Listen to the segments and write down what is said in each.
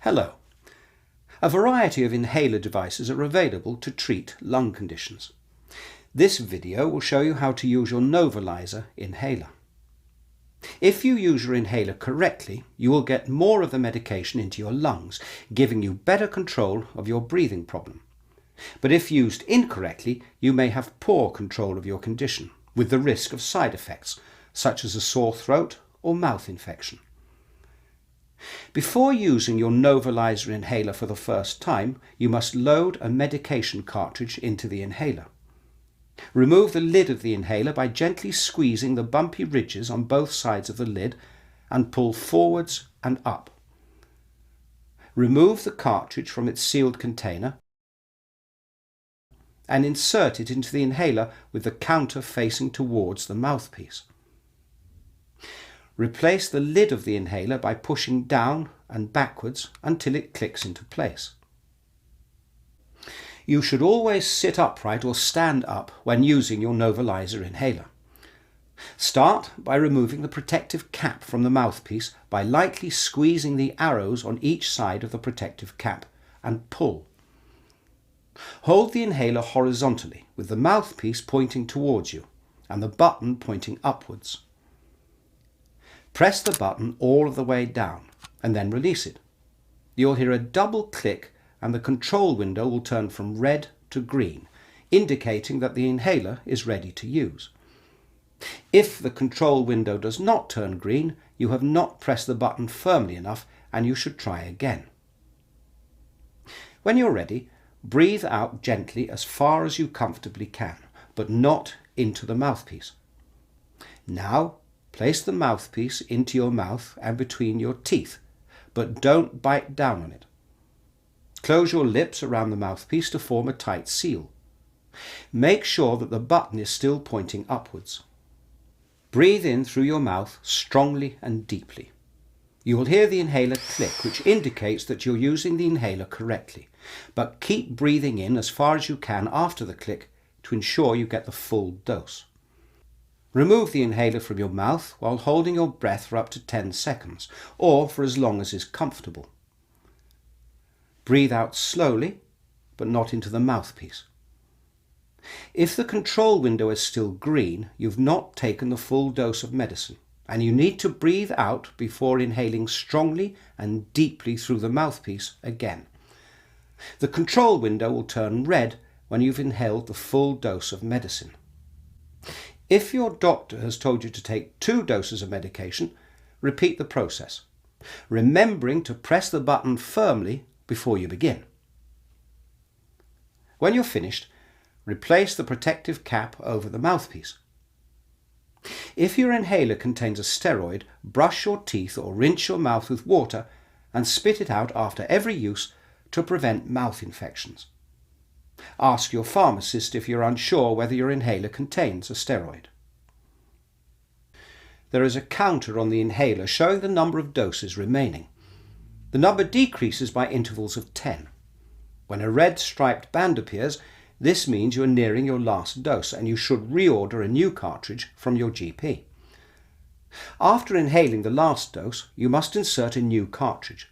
Hello. A variety of inhaler devices are available to treat lung conditions. This video will show you how to use your Novolizer Inhaler. If you use your inhaler correctly, you will get more of the medication into your lungs, giving you better control of your breathing problem. But if used incorrectly, you may have poor control of your condition, with the risk of side effects, such as a sore throat or mouth infection. Before using your Novolizer Inhaler for the first time, you must load a medication cartridge into the inhaler. Remove the lid of the inhaler by gently squeezing the bumpy ridges on both sides of the lid and pull forwards and up. Remove the cartridge from its sealed container and insert it into the inhaler with the counter facing towards the mouthpiece. Replace the lid of the inhaler by pushing down and backwards until it clicks into place. You should always sit upright or stand up when using your Novolizer Inhaler. Start by removing the protective cap from the mouthpiece by lightly squeezing the arrows on each side of the protective cap and pull. Hold the inhaler horizontally with the mouthpiece pointing towards you and the button pointing upwards. Press the button all of the way down and then release it. You'll hear a double click and the control window will turn from red to green, indicating that the inhaler is ready to use. If the control window does not turn green, you have not pressed the button firmly enough and you should try again. When you're ready, breathe out gently as far as you comfortably can, but not into the mouthpiece. Now, place the mouthpiece into your mouth and between your teeth, but don't bite down on it. Close your lips around the mouthpiece to form a tight seal. Make sure that the button is still pointing upwards. Breathe in through your mouth strongly and deeply. You will hear the inhaler click, which indicates that you're using the inhaler correctly, but keep breathing in as far as you can after the click to ensure you get the full dose. Remove the inhaler from your mouth while holding your breath for up to 10 seconds, or for as long as is comfortable. Breathe out slowly, but not into the mouthpiece. If the control window is still green, you've not taken the full dose of medicine, and you need to breathe out before inhaling strongly and deeply through the mouthpiece again. The control window will turn red when you've inhaled the full dose of medicine. If your doctor has told you to take 2 doses of medication, repeat the process, remembering to press the button firmly before you begin. When you're finished, replace the protective cap over the mouthpiece. If your inhaler contains a steroid, brush your teeth or rinse your mouth with water and spit it out after every use to prevent mouth infections. Ask your pharmacist if you're unsure whether your inhaler contains a steroid. There is a counter on the inhaler showing the number of doses remaining. The number decreases by intervals of 10. When a red striped band appears, this means you are nearing your last dose and you should reorder a new cartridge from your GP. After inhaling the last dose, you must insert a new cartridge.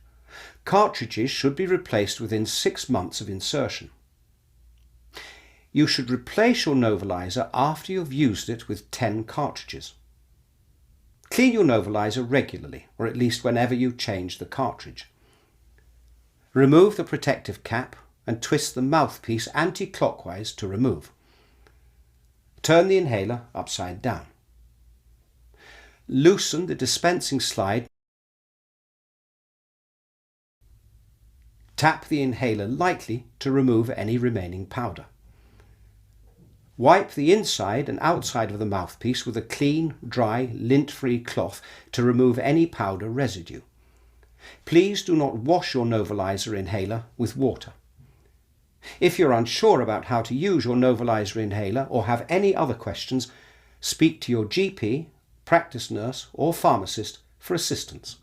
Cartridges should be replaced within 6 months of insertion. You should replace your Novolizer after you've used it with 10 cartridges. Clean your Novolizer regularly, or at least whenever you change the cartridge. Remove the protective cap and twist the mouthpiece anti-clockwise to remove. Turn the inhaler upside down. Loosen the dispensing slide. Tap the inhaler lightly to remove any remaining powder. Wipe the inside and outside of the mouthpiece with a clean, dry, lint-free cloth to remove any powder residue. Please do not wash your Novolizer Inhaler with water. If you're unsure about how to use your Novolizer Inhaler or have any other questions, speak to your GP, practice nurse or pharmacist for assistance.